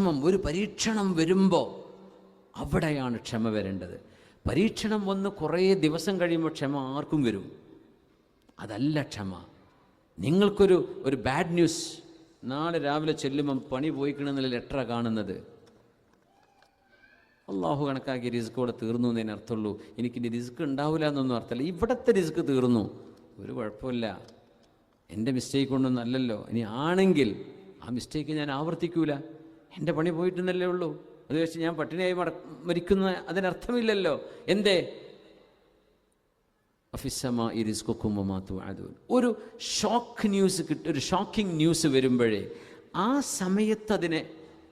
വിഷമം, ഒരു പരീക്ഷണം വരുമ്പോൾ അവിടെയാണ് ക്ഷമ വരേണ്ടത്. പരീക്ഷണം വന്ന് കുറേ ദിവസം കഴിയുമ്പോൾ ക്ഷമ ആർക്കും വരും. അതല്ല ക്ഷമ. നിങ്ങൾക്കൊരു ബാഡ് ന്യൂസ് നാളെ രാവിലെ ചെല്ലുമ്പം പണി പോയിക്കണമെന്നുള്ള ലെറ്ററാണ് കാണുന്നത്. അള്ളാഹു കണക്കാക്കി റിസ്കോടെ തീർന്നു എന്നതിന് അർത്ഥമുള്ളൂ. എനിക്കിനി റിസ്ക് ഉണ്ടാവില്ല എന്നൊന്നും അർത്ഥമല്ല. ഇവിടുത്തെ റിസ്ക് തീർന്നു, ഒരു കുഴപ്പമില്ല, എൻ്റെ മിസ്റ്റേക്ക് കൊണ്ടൊന്നും അല്ലല്ലോ. ഇനി ആണെങ്കിൽ ആ മിസ്റ്റേക്ക് ഞാൻ ആവർത്തിക്കൂല. എൻ്റെ പണി പോയിട്ടുന്നല്ലേ ഉള്ളൂ. അത് വെച്ച് ഞാൻ പട്ടിണിയായി മരിക്കുന്ന അതിനർത്ഥമില്ലല്ലോ. എന്തേ? ഒരു ഷോക്ക് ന്യൂസ് ഒരു ഷോക്കിംഗ് ന്യൂസ് വരുമ്പോഴേ ആ സമയത്ത് അതിനെ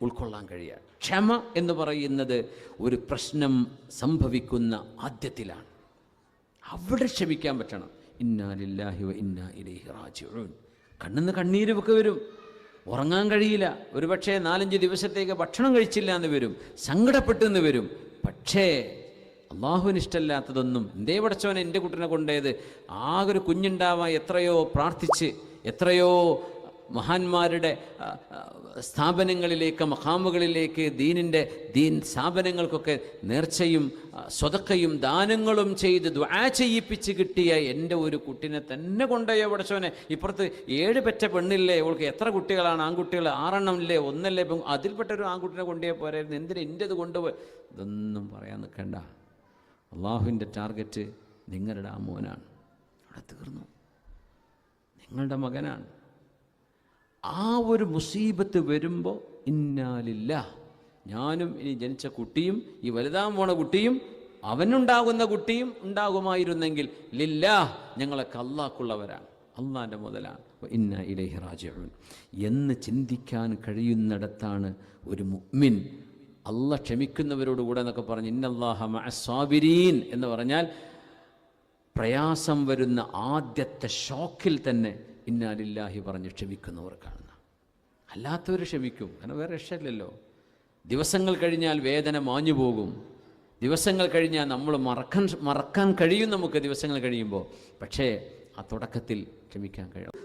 ഉൾക്കൊള്ളാൻ കഴിയുക. ക്ഷമ എന്ന് പറയുന്നത് ഒരു പ്രശ്നം സംഭവിക്കുന്ന ആദ്യത്തിലാണ്. അവിടെ ക്ഷമിക്കാൻ പറ്റണം. ഇന്നാ ലില്ലാഹി വ ഇന്നാ ഇലൈഹി റാജിഊൻ. കണ്ണിന്ന് കണ്ണീരൊക്കെ വരും, ഉറങ്ങാൻ കഴിയില്ല, ഒരുപക്ഷെ 4-5 ദിവസത്തേക്ക് ഭക്ഷണം കഴിച്ചില്ല എന്ന് വരും, സങ്കടപ്പെട്ടെന്ന് വരും. പക്ഷേ അള്ളാഹുവിന് ഇഷ്ടമല്ലാത്തതൊന്നും എന്തേ പടച്ചോനെ എൻ്റെ കുട്ടിനെ കൊണ്ടേത്, ആകെ ഒരു കുഞ്ഞുണ്ടാവാൻ എത്രയോ പ്രാർത്ഥിച്ച്, എത്രയോ മഹാന്മാരുടെ സ്ഥാപനങ്ങളിലേക്ക്, മഖാമുകളിലേക്ക്, ദീൻ സ്ഥാപനങ്ങൾക്കൊക്കെ നേർച്ചയും സ്വതക്കയും ദാനങ്ങളും ചെയ്ത് ദുആ ചെയ്യിപ്പിച്ച് കിട്ടിയ എൻ്റെ ഒരു കുട്ടിനെ തന്നെ കൊണ്ടുപോയോ പടച്ചോനെ. ഇപ്പുറത്ത് 7 പെറ്റ പെണ്ണില്ലേ, അവൾക്ക് എത്ര കുട്ടികളാണ്? ആൺകുട്ടികൾ 6 എണ്ണം ഇല്ലേ, 1 അല്ലേ? ഇപ്പം അതിൽപ്പെട്ട ഒരു ആൺകുട്ടിനെ കൊണ്ടുപോയി പോരായിരുന്നു, എന്തിനാ എൻ്റെത് കൊണ്ടുപോയി? ഇതൊന്നും പറയാൻ നിൽക്കണ്ട. അള്ളാഹുവിൻ്റെ ടാർഗറ്റ് നിങ്ങളുടെ ആ മോനാണ്. അവിടെ തീർന്നു, നിങ്ങളുടെ മകനാണ്. ആ ഒരു മുസീബത്ത് വരുമ്പോൾ ഇന്നാ ലില്ലാഹ്, ഞാനും ഇനി ജനിച്ച കുട്ടിയും ഈ വലുതാൻ പോണ കുട്ടിയും അവനുണ്ടാകുന്ന കുട്ടിയും ഉണ്ടാകുമായിരുന്നെങ്കിൽ ലില്ലാഹ്, ഞങ്ങളൊക്കെ അള്ളാഹ്ക്കുള്ളവരാണ്, അള്ളാഹിൻ്റെ മുതലാണ്, ഇന്നാ ഇലൈഹി റാജിഊൻ എന്ന് ചിന്തിക്കാൻ കഴിയുന്നിടത്താണ് ഒരു മുഅ്മിൻ അള്ളാഹ് ക്ഷമിക്കുന്നവരോടുകൂടെ എന്നൊക്കെ പറഞ്ഞ് ഇന്നല്ലാഹ മഅസ്സാബിരീൻ എന്ന് പറഞ്ഞാൽ പ്രയാസം വരുന്ന ആദ്യത്തെ ഷോക്കിൽ തന്നെ ഇന്നാ ലില്ലാഹി പറഞ്ഞ് ക്ഷമിക്കുന്നവർ കാണുന്ന. അല്ലാത്തവർ ക്ഷമിക്കും, കാരണം വേറെ രക്ഷയില്ലല്ലോ. ദിവസങ്ങൾ കഴിഞ്ഞാൽ വേദന മാഞ്ഞു പോകും, ദിവസങ്ങൾ കഴിഞ്ഞാൽ നമ്മൾ മറക്കാൻ കഴിയും നമുക്ക് ദിവസങ്ങൾ കഴിയുമ്പോൾ. പക്ഷേ ആ തുടക്കത്തിൽ ക്ഷമിക്കാൻ കഴിയും.